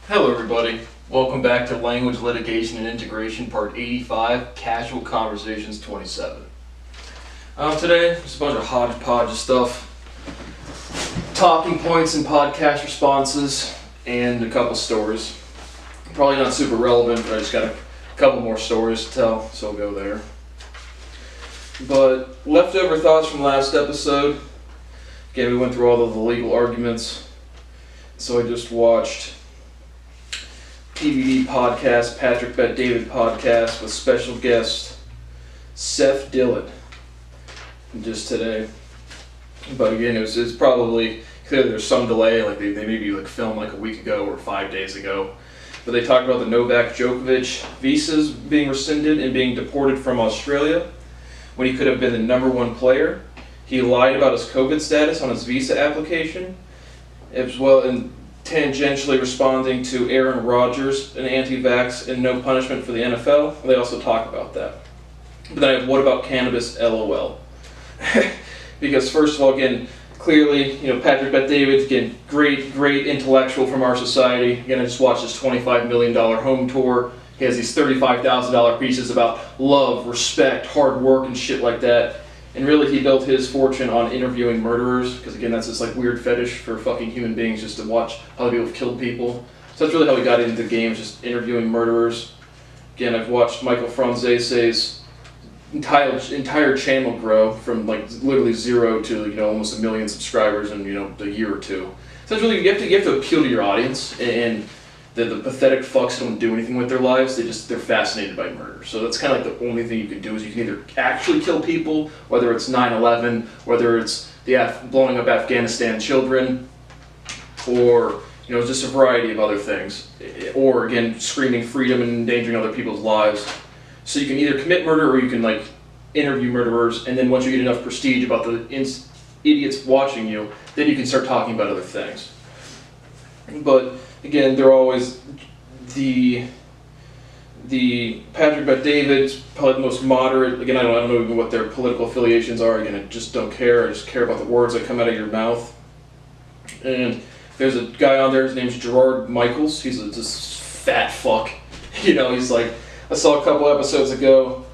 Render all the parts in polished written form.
Hello everybody, welcome back to Language, Litigation, and Integration Part 85, Casual Conversations 27. Today, just a bunch of hodgepodge of stuff, talking points and podcast responses, and a couple stories. Probably not super relevant, but I just got a couple more stories to tell, so we'll go there. But leftover thoughts from last episode. Again, we went through all of the legal arguments, so I just watched PVD Podcast, Patrick Bet David Podcast with special guest Seth Dillon just today. But again, it was probably clear there's some delay, like they maybe filmed like a week ago or 5 days ago. But they talked about the Novak Djokovic visas being rescinded and being deported from Australia when he could have been the number one player. He lied about his COVID status on his visa application, as well, and tangentially responding to Aaron Rodgers, an anti-vax and no punishment for the NFL. They also talk about that. But then I have, what about cannabis, LOL? Because first of all, again, clearly, Patrick Bet-David, again, great intellectual from our society. Again, I just watched his $25 million home tour. He has these $35,000 pieces about love, respect, hard work, and shit like that. And really, he built his fortune on interviewing murderers, because again, that's this weird fetish for fucking human beings, just to watch how people have killed people. So that's really how he got into the game, just interviewing murderers. Again, I've watched Michael Franzese's entire channel grow from literally zero to almost 1 million subscribers in a year or two. So it's really you have to appeal to your audience, and the pathetic fucks don't do anything with their lives. They're fascinated by murder. So that's kind of the only thing you can do is you can either actually kill people, whether it's 9/11, whether it's the blowing up Afghanistan children, or just a variety of other things, or again screaming freedom and endangering other people's lives. So you can either commit murder or you can interview murderers, and then once you get enough prestige about the idiots watching you, then you can start talking about other things. But again, they're always the Patrick Bet-David's probably the most moderate. Again, I don't know even what their political affiliations are. Again, I just don't care. I just care about the words that come out of your mouth. And there's a guy on there. His name's Gerold Michaels. He's this fat fuck. He's like, I saw a couple episodes ago.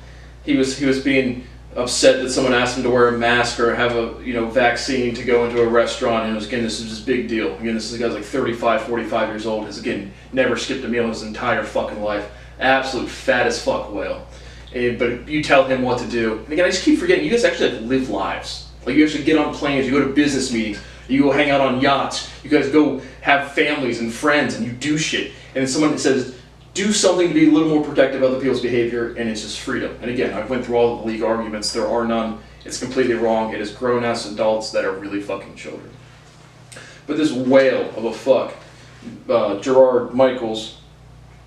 He was being upset that someone asked him to wear a mask or have a vaccine to go into a restaurant, and this is this big deal. Again, this is a guy's 35, 45 years old, has again never skipped a meal in his entire fucking life. Absolute fat as fuck whale. But you tell him what to do. And again, I just keep forgetting, you guys actually live lives. You actually get on planes, you go to business meetings, you go hang out on yachts, you guys go have families and friends, and you do shit. And then someone says, do something to be a little more protective of other people's behavior, and it's just freedom. And again, I went through all the legal arguments. There are none. It's completely wrong. It is grown-ass adults that are really fucking children. But this whale of a fuck, Gerold Michaels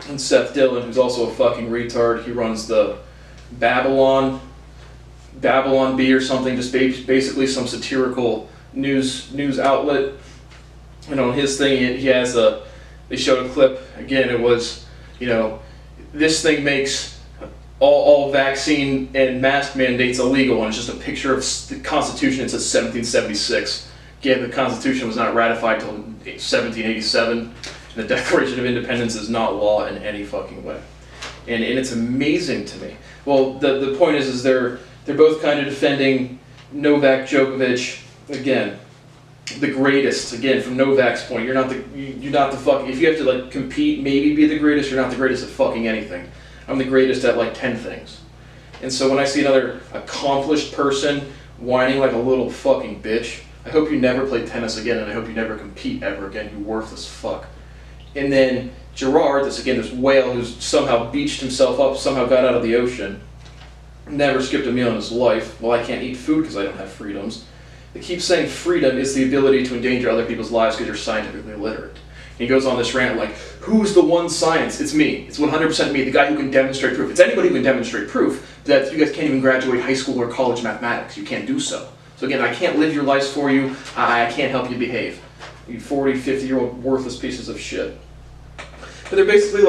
and Seth Dillon, who's also a fucking retard. He runs the Babylon Bee or something, just basically some satirical news outlet. And on his thing, he has they showed a clip. Again, it was, this thing makes all vaccine and mask mandates illegal, and it's just a picture of the Constitution. It says 1776. Again, the Constitution was not ratified until 1787, and the Declaration of Independence is not law in any fucking way. And it's amazing to me. Well, the point is they're both kind of defending Novak Djokovic. Again, the greatest. Again, from Novak's point, you're not the fucking. If you have to compete, maybe be the greatest. You're not the greatest at fucking anything. I'm the greatest at 10 things. And so when I see another accomplished person whining like a little fucking bitch, I hope you never play tennis again, and I hope you never compete ever again. You worthless fuck. And then Gerold, this whale who's somehow beached himself up, somehow got out of the ocean, never skipped a meal in his life. Well, I can't eat food because I don't have freedoms. They keep saying freedom is the ability to endanger other people's lives because you're scientifically illiterate. And he goes on this rant who's the one science? It's me. It's 100% me, the guy who can demonstrate proof. It's anybody who can demonstrate proof that you guys can't even graduate high school or college mathematics. You can't do so. So again, I can't live your lives for you. I can't help you behave. You 40, 50-year-old worthless pieces of shit. But they're basically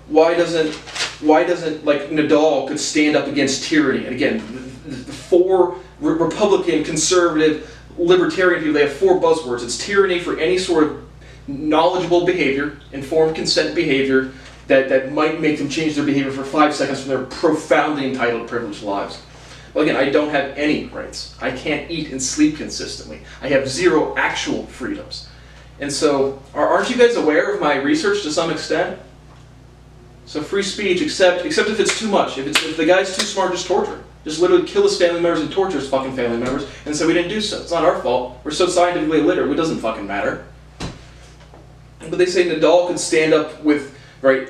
why doesn't Nadal could stand up against tyranny? And again, the four Republican, conservative, libertarian people, they have four buzzwords. It's tyranny for any sort of knowledgeable behavior, informed consent behavior, that might make them change their behavior for 5 seconds from their profoundly entitled, privileged lives. Well, again, I don't have any rights. I can't eat and sleep consistently. I have 0 actual freedoms. And so, aren't you guys aware of my research to some extent? So free speech, except if it's too much. If the guy's too smart, just torture him. Just literally kill his family members and torture his fucking family members, and so we didn't do so. It's not our fault. We're so scientifically illiterate, it doesn't fucking matter. But they say Nadal could stand up with, right,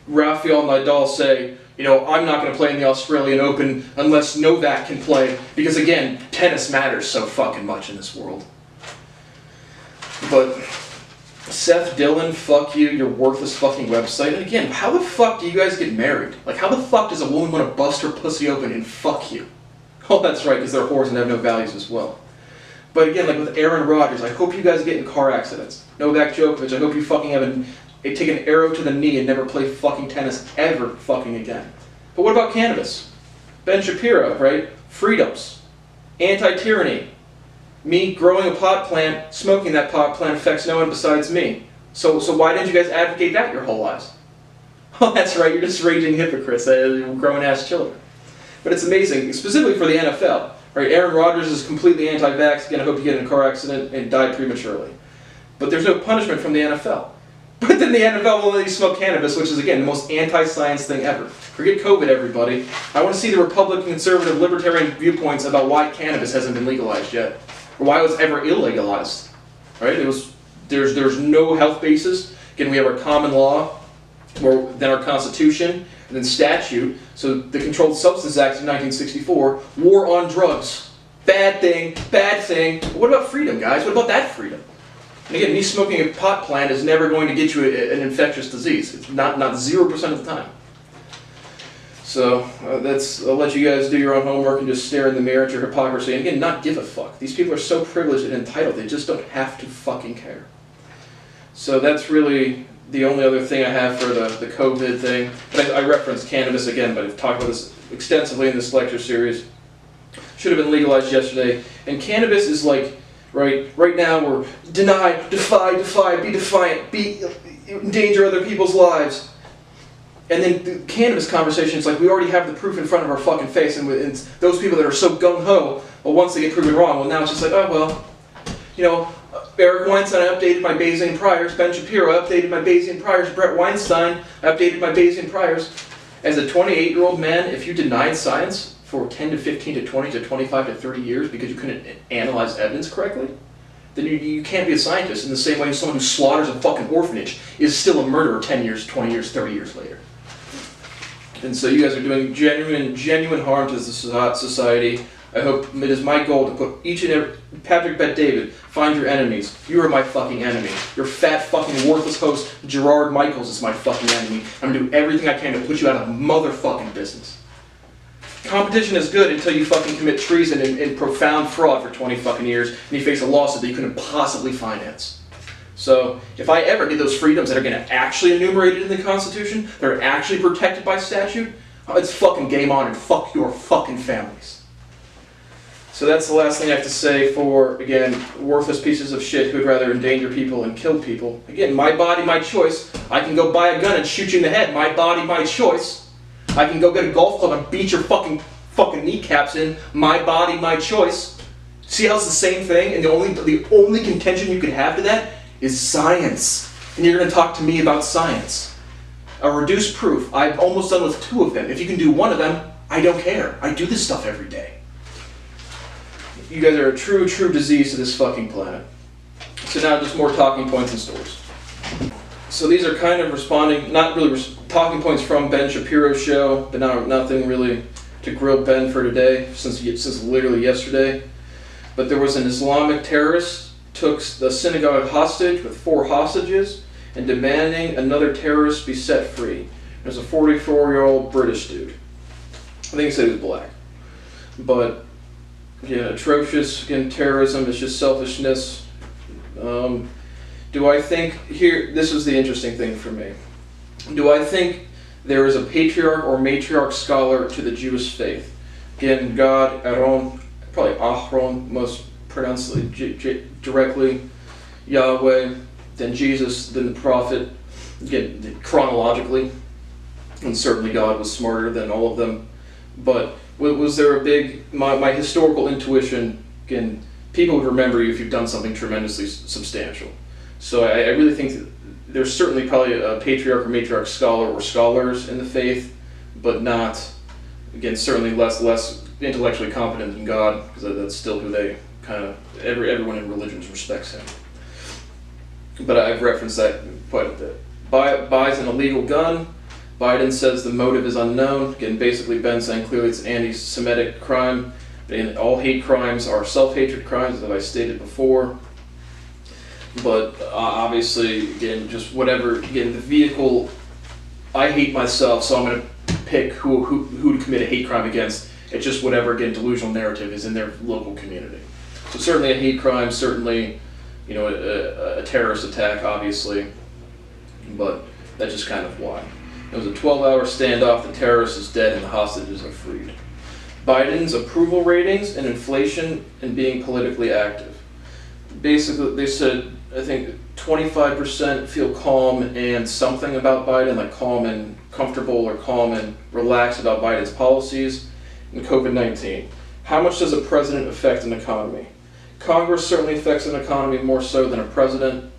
Rafael Nadal say, I'm not going to play in the Australian Open unless Novak can play, because again, tennis matters so fucking much in this world. But Seth Dillon, fuck you, your worthless fucking website. And again, how the fuck do you guys get married? Like, how the fuck does a woman want to bust her pussy open and fuck you? Oh, that's right, because they're whores and have no values as well. But again, like with Aaron Rodgers, I hope you guys get in car accidents. Novak Djokovic, I hope you fucking have take an arrow to the knee and never play fucking tennis ever fucking again. But what about cannabis? Ben Shapiro, right? Freedoms. Anti-tyranny. Me growing a pot plant, smoking that pot plant affects no one besides me. So why didn't you guys advocate that your whole lives? Oh, that's right, you're just raging hypocrites, grown-ass children. But it's amazing, specifically for the NFL. Right? Aaron Rodgers is completely anti-vax. Again, I hope you get in a car accident and die prematurely. But there's no punishment from the NFL. But then the NFL will let you smoke cannabis, which is, again, the most anti-science thing ever. Forget COVID, everybody. I want to see the Republican, conservative, libertarian viewpoints about why cannabis hasn't been legalized yet. Or why it was ever illegalized. Right? There's no health basis. Again, we have our common law, then our Constitution, and then statute. So the Controlled Substances Act of 1964, war on drugs. Bad thing, bad thing. But what about freedom, guys? What about that freedom? And again, me smoking a pot plant is never going to get you an infectious disease. It's not 0% of the time. So I'll let you guys do your own homework and just stare in the mirror at your hypocrisy. And again, not give a fuck. These people are so privileged and entitled, they just don't have to fucking care. So that's really the only other thing I have for the COVID thing. But I referenced cannabis again, but I've talked about this extensively in this lecture series. Should have been legalized yesterday. And cannabis is like, right now we're deny, defy, be defiant, endanger other people's lives. And then the cannabis conversation is like, we already have the proof in front of our fucking face, and those people that are so gung-ho, well, once they get proven wrong, well, now it's just like, oh, well, Eric Weinstein, I updated my Bayesian priors. Ben Shapiro, I updated my Bayesian priors. Brett Weinstein, I updated my Bayesian priors. As a 28-year-old man, if you denied science for 10 to 15 to 20 to 25 to 30 years because you couldn't analyze evidence correctly, then you can't be a scientist in the same way as someone who slaughters a fucking orphanage is still a murderer 10 years, 20 years, 30 years later. And so you guys are doing genuine harm to the society. I hope it is my goal to put each and every... Patrick Bet David, find your enemies. You are my fucking enemy. Your fat fucking worthless host, Gerold Michaels, is my fucking enemy. I'm going to do everything I can to put you out of motherfucking business. Competition is good until you fucking commit treason and profound fraud for 20 fucking years and you face a lawsuit that you couldn't possibly finance. So, if I ever get those freedoms that are going to actually enumerated in the Constitution, that are actually protected by statute, it's fucking game on and fuck your fucking families. So that's the last thing I have to say for, again, worthless pieces of shit who'd rather endanger people and kill people. Again, my body, my choice. I can go buy a gun and shoot you in the head. My body, my choice. I can go get a golf club and beat your fucking kneecaps in. My body, my choice. See how it's the same thing? And the only contention you could have to that is science. And you're going to talk to me about science. A reduced proof. I'm almost done with 2 of them. If you can do 1 of them, I don't care. I do this stuff every day. You guys are a true disease to this fucking planet. So now just more talking points and stories. So these are kind of responding, not really talking points from Ben Shapiro's show, but nothing really to grill Ben for today, since literally yesterday. But there was an Islamic terrorist took the synagogue hostage with 4 hostages and demanding another terrorist be set free. There's a 44-year-old British dude. I think he said he was black. But, yeah, atrocious. Again, terrorism is just selfishness. Do I think, this is the interesting thing for me. Do I think there is a patriarch or matriarch scholar to the Jewish faith? Again, God, Aaron, probably Ahron, most pronounced directly, Yahweh. then Jesus, then the prophet, again, chronologically, and certainly God was smarter than all of them. But was there a big, my historical intuition, again, people would remember you if you've done something tremendously substantial. So I really think that there's certainly probably a patriarch or matriarch scholar or scholars in the faith, but not, again, certainly less intellectually competent than God, because that's still who they kind of, everyone in religions respects him. But I've referenced that quite a bit. Buys an illegal gun. Biden says the motive is unknown. Again, basically Ben saying clearly it's an anti-Semitic crime. And all hate crimes are self-hatred crimes, as I stated before. But obviously, again, just whatever, again, the vehicle, I hate myself, so I'm going to pick who to commit a hate crime against. It's just whatever, again, delusional narrative is in their local community. So certainly a hate crime, certainly, a terrorist attack, obviously, but that's just kind of why. It was a 12-hour standoff, the terrorist is dead, and the hostages are freed. Biden's approval ratings and inflation and being politically active. Basically, they said, I think 25% feel calm and something about Biden, like calm and comfortable or calm and relaxed about Biden's policies. And COVID-19. How much does a president affect an economy? Congress certainly affects an economy more so than a president.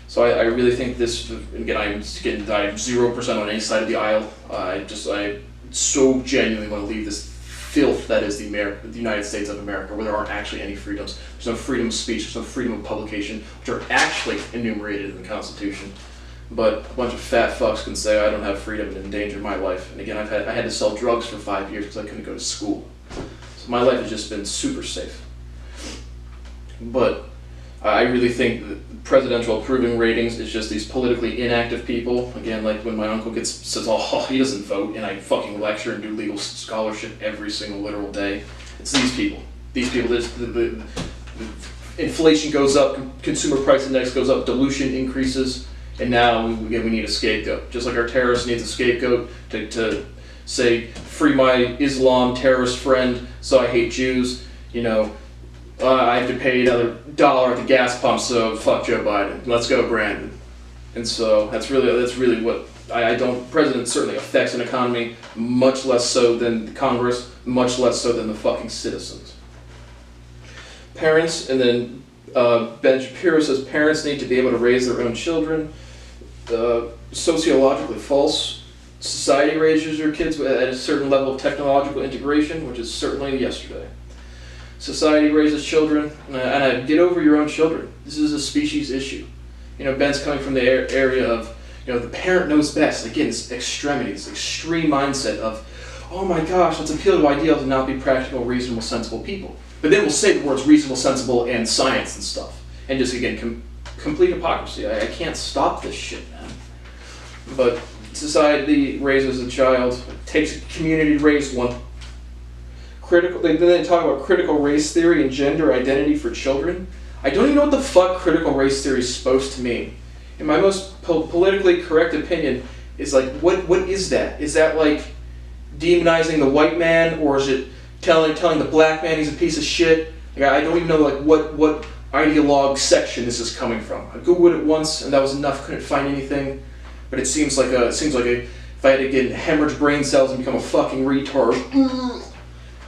So I really think this, again, I'm 0% on any side of the aisle. I so genuinely want to leave this filth that is the United States of America, where there aren't actually any freedoms. There's no freedom of speech, there's no freedom of publication, which are actually enumerated in the Constitution. But a bunch of fat fucks can say I don't have freedom and endanger my life. And again, I had to sell drugs for 5 years because I couldn't go to school. So my life has just been super safe. But I really think that presidential approving ratings is just these politically inactive people. Again, like when my uncle says, oh, he doesn't vote, and I fucking lecture and do legal scholarship every single literal day. It's these people. These people, the inflation goes up, consumer price index goes up, dilution increases, and now we need a scapegoat. Just like our terrorist needs a scapegoat to say, free my Islam terrorist friend, so I hate Jews, I have to pay another $1 at the gas pump, so fuck Joe Biden. Let's go, Brandon. And so that's really what President certainly affects an economy, much less so than Congress, much less so than the fucking citizens. Parents, and then Ben Shapiro says parents need to be able to raise their own children. Sociologically false. Society raises your kids at a certain level of technological integration, which is certainly yesterday. Society raises children, and get over your own children. This is a species issue. Ben's coming from the area of, the parent knows best. Again, it's extremity, this extreme mindset of, oh my gosh, let's appeal to ideals and not be practical, reasonable, sensible people. But then we'll say the words reasonable, sensible, and science and stuff. And just, again, complete hypocrisy. I can't stop this shit, man. But society raises a child, takes a community to raise one. They talk about critical race theory and gender identity for children. I don't even know what the fuck critical race theory is supposed to mean. In my most politically correct opinion, is like, what is that? Is that like demonizing the white man, or is it telling the black man he's a piece of shit? Like, I don't even know what ideologue section this is coming from. I googled it once and that was enough. Couldn't find anything, but it seems like if I had to get hemorrhage brain cells and become a fucking retard.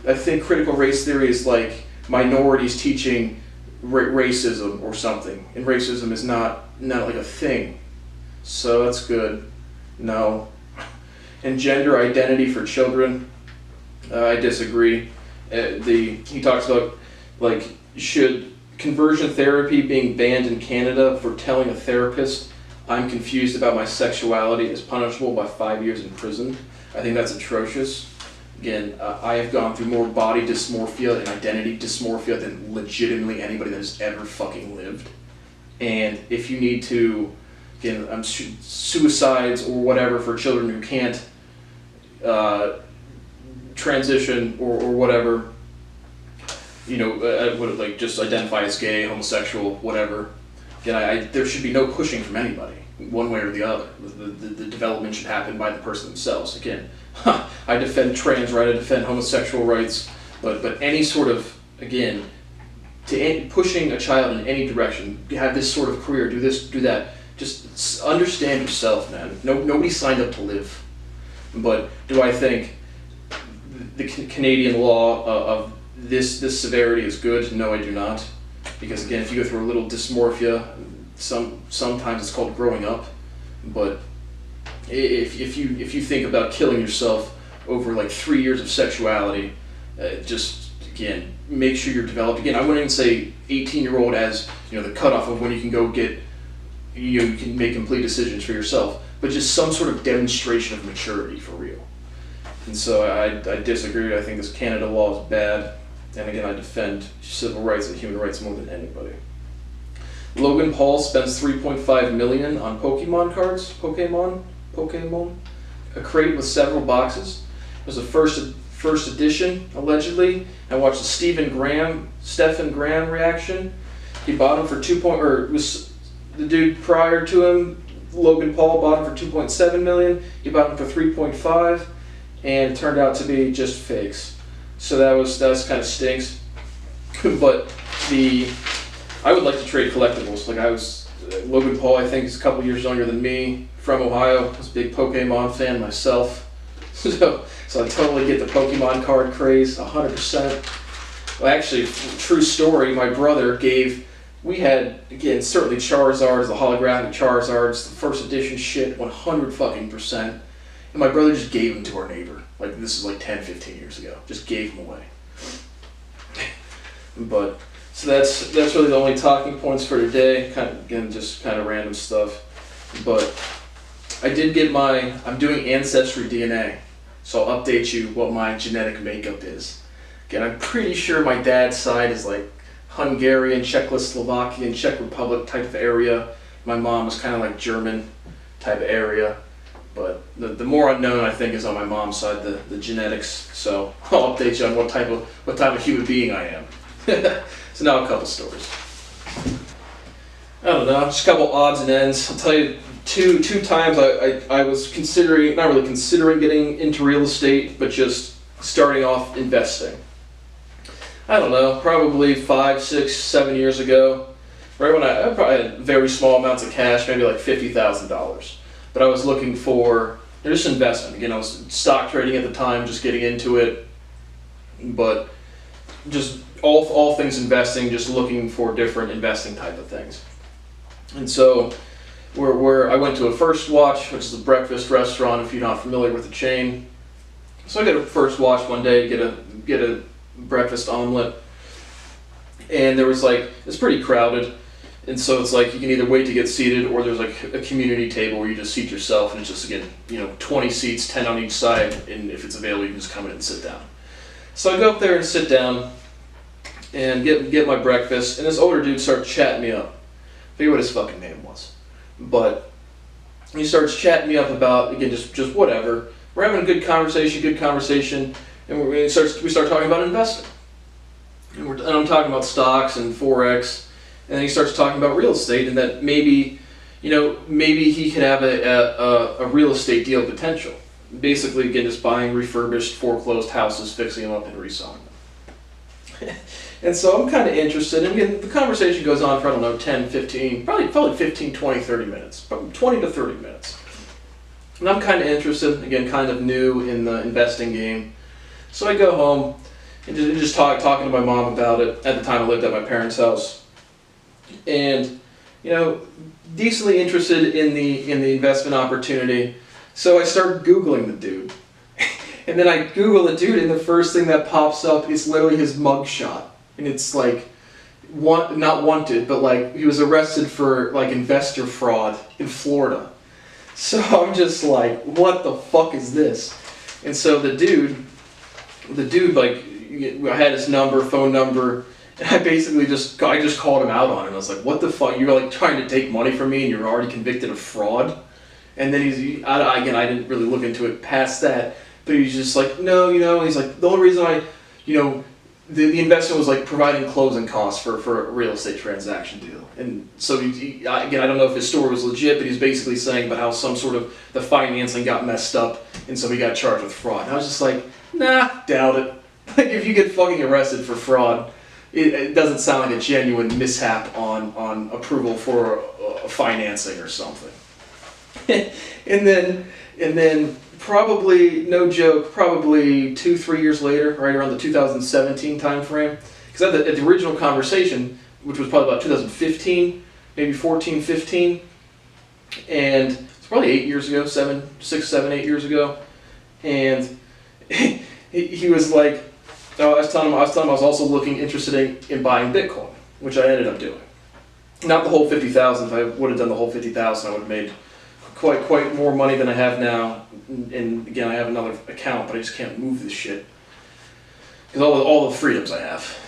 I think critical race theory is like minorities teaching racism or something, and racism is not like a thing. So that's good. No. And gender identity for children, I disagree. He talks about should conversion therapy being banned in Canada for telling a therapist I'm confused about my sexuality is punishable by 5 years in prison. I think that's atrocious. Again, I have gone through more body dysmorphia and identity dysmorphia than legitimately anybody that has ever fucking lived. And if you need to, again, suicides or whatever for children who can't transition or whatever, just identify as gay, homosexual, whatever. Again, there should be no pushing from anybody, one way or the other. The development should happen by the person themselves. Again, I defend trans rights, I defend homosexual rights, but any sort of, again, pushing a child in any direction, have this sort of career, do this, do that. Just understand yourself, man. Nobody signed up to live. But do I think the Canadian law of this severity is good? No, I do not. Because again, if you go through a little dysmorphia, sometimes it's called growing up. But if you think about killing yourself over like 3 years of sexuality, just again make sure you're developed. Again, I wouldn't even say 18-year-old as the cutoff of when you can go get you can make complete decisions for yourself, but just some sort of demonstration of maturity for real. And so I disagree. I think this Canada law is bad, and again I defend civil rights and human rights more than anybody. Logan Paul spends $3.5 million on Pokemon cards. Pokemon, a crate with several boxes. It was a first edition allegedly. I watched the Stephen Graham reaction. He bought them for it was the dude prior to him. Logan Paul bought them for $2.7 million. He bought them for $3.5, and it turned out to be just fakes. So that kind of stinks. But I would like to trade collectibles. Logan Paul, I think, is a couple years younger than me, from Ohio. I was a big Pokemon fan myself. So I totally get the Pokemon card craze, 100%. Well, actually, true story, my brother we had, again, certainly Charizards, the holographic Charizards, the first edition shit, 100%. And my brother just gave them to our neighbor. This is 10, 15 years ago. Just gave them away. But, so that's really the only talking points for today. Just kind of random stuff. But I did get I'm doing Ancestry DNA. So I'll update you what my genetic makeup is. Again, I'm pretty sure my dad's side is Hungarian, Czechoslovakian, Czech Republic type of area. My mom was kind of German type of area. But the more unknown, I think, is on my mom's side, the genetics. So I'll update you on what type of human being I am. So now a couple stories. I don't know, just a couple odds and ends. I'll tell you, two times I was considering, not really considering getting into real estate, but just starting off investing. I don't know, probably 5, 6, 7 years ago, right when I probably had very small amounts of cash, maybe $50,000. But I was looking for just investment. Again, I was stock trading at the time, just getting into it, but just all things investing, just looking for different investing type of things. And so I went to a First Watch, which is a breakfast restaurant if you're not familiar with the chain. So I get a First Watch one day, get a breakfast omelet, and there was it's pretty crowded, and so it's you can either wait to get seated, or there's a community table where you just seat yourself, and it's just 20 seats, 10 on each side, and if it's available you can just come in and sit down. So I go up there and sit down and get my breakfast, and this older dude starts chatting me up. I forget what his fucking name was, but he starts chatting me up about, again, just whatever. We're having a good conversation, and we start talking about investing. And I'm talking about stocks and Forex, and then he starts talking about real estate, and that maybe he could have a real estate deal potential. Basically, again, just buying refurbished, foreclosed houses, fixing them up, and reselling them. And so I'm kind of interested, and again, the conversation goes on for, 10, 15, probably 15, 20, 30 minutes, probably 20 to 30 minutes. And I'm kind of interested, again, kind of new in the investing game. So I go home and just talking to my mom about it. At the time I lived at my parents' house. And, decently interested in the investment opportunity. So I start Googling the dude. And then I Google the dude, and the first thing that pops up is literally his mugshot. And it's not wanted, but he was arrested for investor fraud in Florida. So I'm just what the fuck is this? And so the dude, I had his phone number, and I basically just called him out on it. I was like, what the fuck? You're trying to take money from me, and you're already convicted of fraud? And then I didn't really look into it past that, but he's just no, he's the only reason the investment was providing closing costs for a real estate transaction deal. And so again, I don't know if his story was legit, but he's basically saying about how some sort of the financing got messed up, and so he got charged with fraud. And I was just nah, doubt it. If you get fucking arrested for fraud, it doesn't sound like a genuine mishap on approval for financing or something. and then probably, no joke, probably 2-3 years later, right around the 2017 time frame, because at the original conversation, which was probably about 2015, maybe 14, 15, and it's probably 8 years ago, 6, 7, 8 years ago, and he was like, I was telling him I was also interested in buying Bitcoin, which I ended up doing. Not the whole 50,000. If I would have done the whole 50,000, I would have made quite more money than I have now. And again, I have another account, but I just can't move this shit because all the freedoms I have.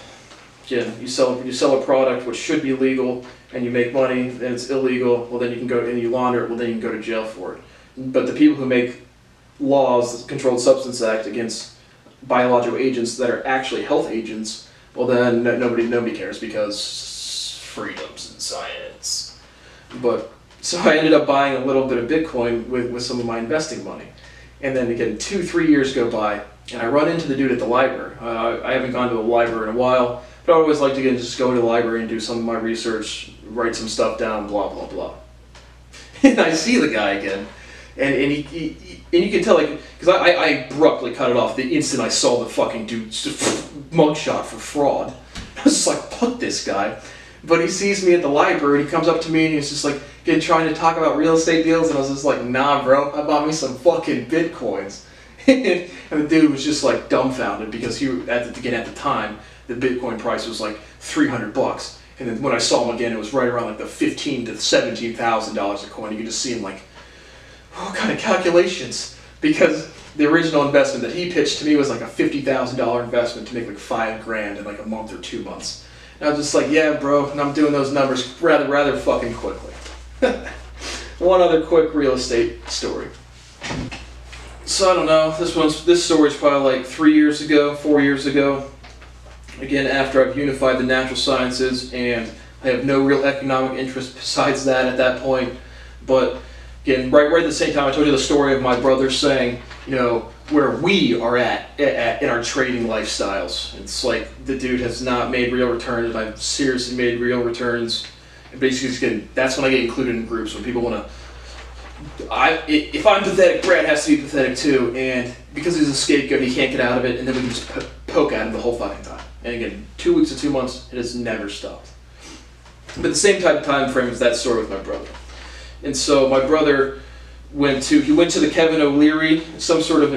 Again, you sell a product which should be legal, and you make money, and it's illegal. Well, then you can go and you launder it. Well, then you can go to jail for it. But the people who make laws, the Controlled Substance Act, against biological agents that are actually health agents, well then nobody cares because freedoms in science. But so I ended up buying a little bit of Bitcoin with some of my investing money, and then again 2-3 years go by, and I run into the dude at the library. I haven't gone to a library in a while, but I always like to just go to the library and do some of my research, write some stuff down, blah blah blah. And I see the guy again. And you can tell, like, because I abruptly cut it off the instant I saw the fucking dude's mugshot for fraud. I was just like, fuck this guy. But he sees me at the library, and he comes up to me, and he's just like, again, trying to talk about real estate deals, and I was just like, nah, bro, I bought me some fucking Bitcoins. And the dude was just like dumbfounded, because at the time, the Bitcoin price was like $300. And then when I saw him again, it was right around like the $15,000 to $17,000 a coin. You could just see him like, what kind of calculations? Because the original investment that he pitched to me was like a $50,000 investment to make like $5,000 in like a month or 2 months. And I was just like, yeah, bro, and I'm doing those numbers rather fucking quickly. One other quick real estate story. So I don't know, this story's probably like 3 years ago, 4 years ago. Again, after I've unified the natural sciences, and I have no real economic interest besides that at that point. But again, right at the same time, I told you the story of my brother saying, where we are at in our trading lifestyles. It's like the dude has not made real returns, and I've seriously made real returns. And basically, that's when I get included in groups, when people want to. If I'm pathetic, Brad has to be pathetic too, and because he's a scapegoat, he can't get out of it, and then we can just poke at him the whole fucking time. And again, 2 weeks to 2 months, it has never stopped. But the same type of time frame as that story with my brother. And so my brother went to the Kevin O'Leary, some sort of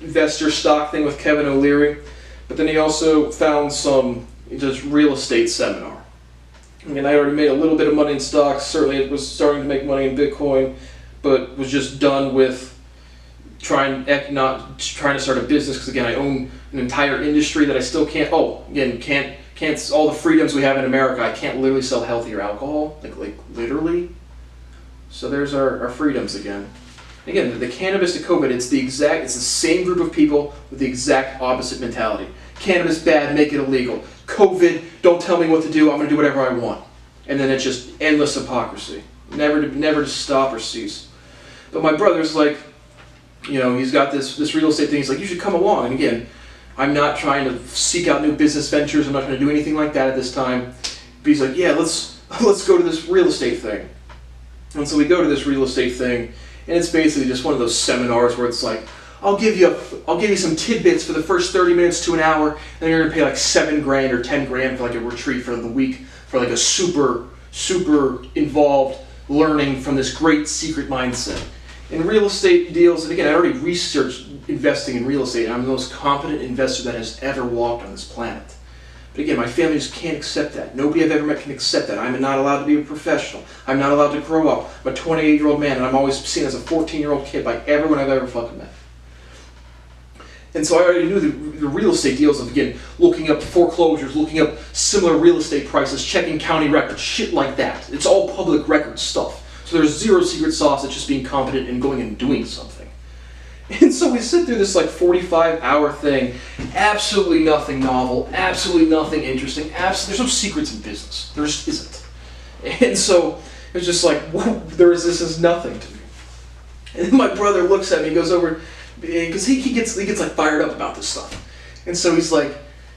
investor stock thing with Kevin O'Leary, but then he also found he does real estate seminar. I mean, I already made a little bit of money in stocks, certainly it was starting to make money in Bitcoin, but was just done with trying to start a business, because again, I own an entire industry that I still can't all the freedoms we have in America, I can't literally sell healthy or alcohol, like literally. So there's our freedoms again. Again, the cannabis to COVID, it's the same group of people with the exact opposite mentality. Cannabis bad, make it illegal. COVID, don't tell me what to do, I'm going to do whatever I want. And then it's just endless hypocrisy. Never to stop or cease. But my brother's like, he's got this real estate thing, he's like, you should come along. And again, I'm not trying to seek out new business ventures, I'm not trying to do anything like that at this time. But he's like, yeah, let's go to this real estate thing. And so we go to this real estate thing, and it's basically just one of those seminars where it's like, I'll give you some tidbits for the first 30 minutes to an hour, and then you're gonna pay like $7,000 or $10,000 for like a retreat for the week for like a super involved learning from this great secret mindset. In real estate deals, and again, I already researched investing in real estate, and I'm the most competent investor that has ever walked on this planet. But again, my family just can't accept that. Nobody I've ever met can accept that. I'm not allowed to be a professional. I'm not allowed to grow up. I'm a 28-year-old man, and I'm always seen as a 14-year-old kid by everyone I've ever fucking met. And so I already knew the real estate deals of, again, looking up foreclosures, looking up similar real estate prices, checking county records, shit like that. It's all public record stuff. So there's zero secret sauce. It's just being competent and going and doing something. And so we sit through this like 45-hour thing, absolutely nothing novel, absolutely nothing interesting, there's no secrets in business. There just isn't. And so it's just like, whoa, this is nothing to me. And then my brother looks at me, goes over, because he gets like fired up about this stuff. And so he's like,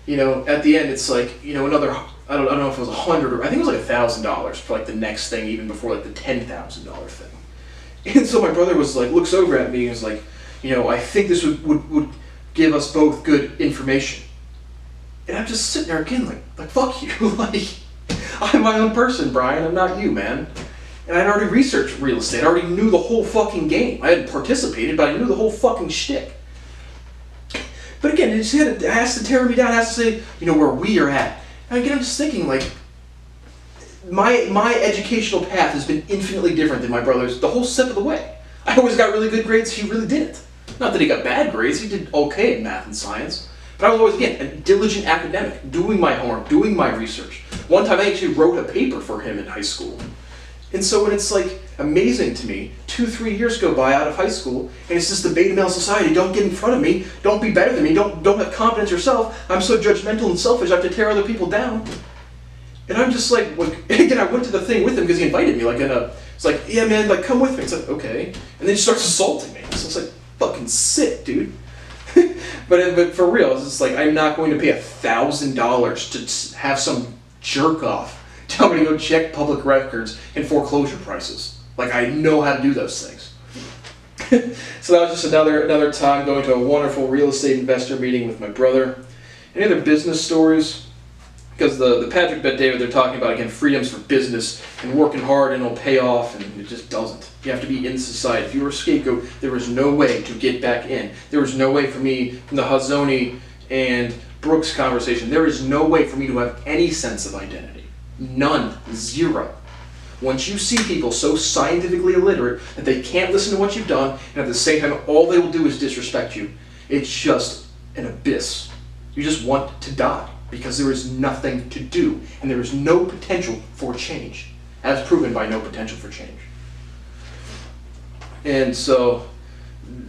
at the end, it's like, another, I don't know if it was $100 or I think it was like $1,000 for like the next thing, even before like the $10,000 thing. And so my brother was like, looks over at me and was like, I think this would give us both good information. And I'm just sitting there again, like fuck you, like, I'm my own person, Brian, I'm not you, man. And I'd already researched real estate, I already knew the whole fucking game. I hadn't participated, but I knew the whole fucking shtick. But again, it has to tear me down, it has to say, where we are at. And again, I'm just thinking, like, my educational path has been infinitely different than my brother's the whole step of the way. I always got really good grades, he really didn't. Not that he got bad grades, he did okay in math and science. But I was always, again, a diligent academic, doing my homework, doing my research. One time I actually wrote a paper for him in high school. And so when it's like amazing to me, 2-3 years go by out of high school, and it's just the beta male society, don't get in front of me, don't be better than me, don't have confidence yourself, I'm so judgmental and selfish, I have to tear other people down. And I'm just like, again, I went to the thing with him because he invited me, it's like, yeah man, like come with me. It's like, okay. And then he starts assaulting me. So it's like, fucking sick, dude. But for real, it's just like, I'm not going to pay $1,000 to have some jerk off tell me to go check public records and foreclosure prices. Like, I know how to do those things. So that was just another time going to a wonderful real estate investor meeting with my brother. Any other business stories? Because the Patrick Bet-David, they're talking about, again, freedoms for business and working hard and it'll pay off, and it just doesn't. You have to be in society. If you were a scapegoat, there was no way to get back in. There was no way for me, from the Hazoni and Brooks conversation, there is no way for me to have any sense of identity. None. Zero. Once you see people so scientifically illiterate that they can't listen to what you've done, and at the same time all they will do is disrespect you, it's just an abyss. You just want to die because there is nothing to do, and there is no potential for change, as proven by no potential for change. And so,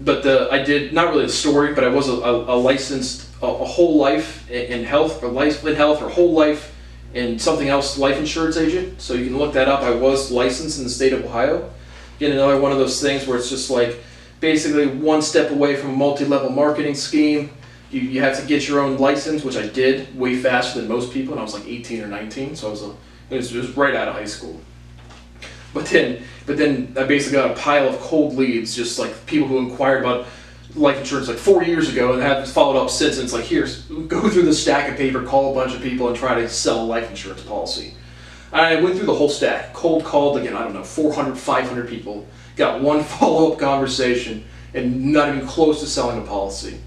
I did, not really a story, but I was a licensed, a whole life in health, or whole life and something else, life insurance agent. So you can look that up. I was licensed in the state of Ohio. Again, another one of those things where it's just like basically one step away from a multi-level marketing scheme. You have to get your own license, which I did way faster than most people, and I was like 18 or 19, so it was right out of high school. But then I basically got a pile of cold leads, just like people who inquired about life insurance like 4 years ago and haven't followed up since. And it's like, go through the stack of paper, call a bunch of people, and try to sell a life insurance policy. I went through the whole stack, cold called, again, 400, 500 people, got one follow-up conversation, and not even close to selling a policy.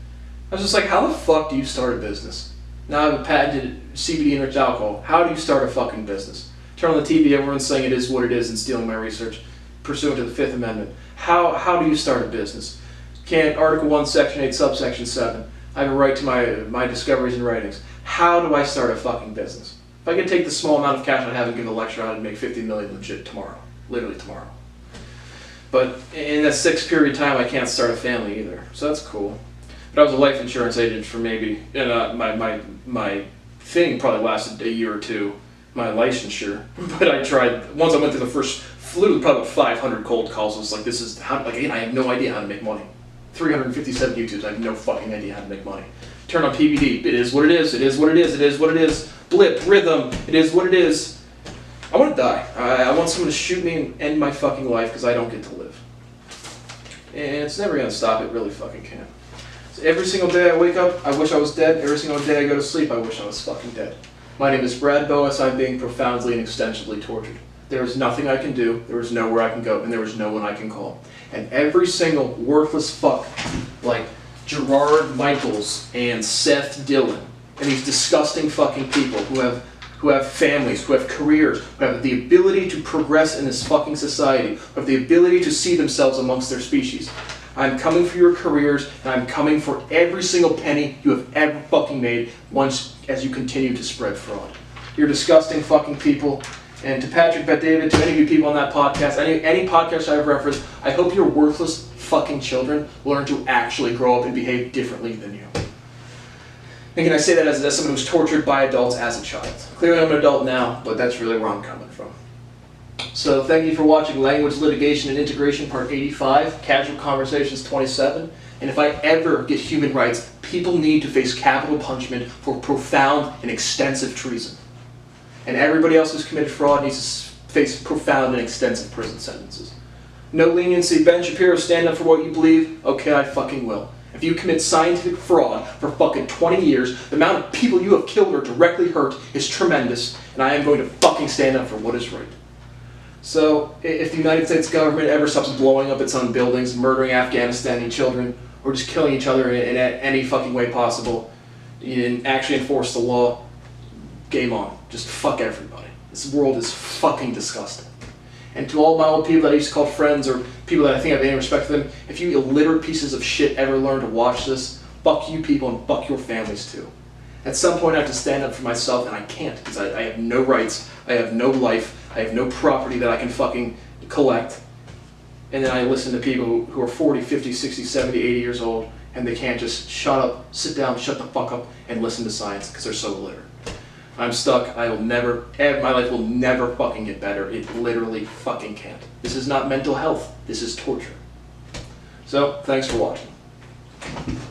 I was just like, how the fuck do you start a business? Now I have a patented CBD enriched alcohol. How do you start a fucking business? Turn on the TV, everyone's saying it is what it is and stealing my research, pursuant to the Fifth Amendment. How do you start a business? Can't Article 1, Section 8, Subsection 7. I have a right to my discoveries and writings. How do I start a fucking business? If I could take the small amount of cash I have and give a lecture on it and make $50 million legit tomorrow. Literally tomorrow. But in that 6 period time, I can't start a family either. So that's cool. But I was a life insurance agent for maybe, my thing probably lasted a year or two, my licensure. But I tried, once I went through the first, literally probably about 500 cold calls, I was like, again, I have no idea how to make money. 357 YouTubes, I have no fucking idea how to make money. Turn on PVD, it is what it is, it is what it is, it is what it is. Blip, rhythm, it is what it is. I want to die. I want someone to shoot me and end my fucking life because I don't get to live. And it's never going to stop, it really fucking can't. So every single day I wake up, I wish I was dead. Every single day I go to sleep, I wish I was fucking dead. My name is Brad Boas, I'm being profoundly and extensively tortured. There is nothing I can do, there is nowhere I can go, and there is no one I can call. And every single worthless fuck, like Gerold Michaels and Seth Dillon, and these disgusting fucking people who have families, who have careers, who have the ability to progress in this fucking society, who have the ability to see themselves amongst their species. I'm coming for your careers, and I'm coming for every single penny you have ever fucking made once as you continue to spread fraud. You're disgusting fucking people. And to Patrick Bet-David, to any of you people on that podcast, any podcast I've referenced, I hope your worthless fucking children learn to actually grow up and behave differently than you. Again, I say that as someone who's tortured by adults as a child. Clearly I'm an adult now, but that's really where I'm coming from. So thank you for watching Language, Litigation, and Integration Part 85, Casual Conversations 27, And if I ever get human rights, people need to face capital punishment for profound and extensive treason. And everybody else who's committed fraud needs to face profound and extensive prison sentences. No leniency. Ben Shapiro, stand up for what you believe? Okay, I fucking will. If you commit scientific fraud for fucking 20 years, the amount of people you have killed or directly hurt is tremendous, and I am going to fucking stand up for what is right. So, if the United States government ever stops blowing up its own buildings, murdering Afghanistani children, or just killing each other in any fucking way possible, and actually enforce the law, game on. Just fuck everybody. This world is fucking disgusting. And to all my old people that I used to call friends, or people that I think I have any respect for them, if you illiterate pieces of shit ever learn to watch this, fuck you people and fuck your families too. At some point I have to stand up for myself, and I can't, because I have no rights, I have no life, I have no property that I can fucking collect. And then I listen to people who are 40, 50, 60, 70, 80 years old, and they can't just shut up, sit down, shut the fuck up, and listen to science, because they're so illiterate. I'm stuck. I will never, my life will never fucking get better. It literally fucking can't. This is not mental health. This is torture. So, thanks for watching.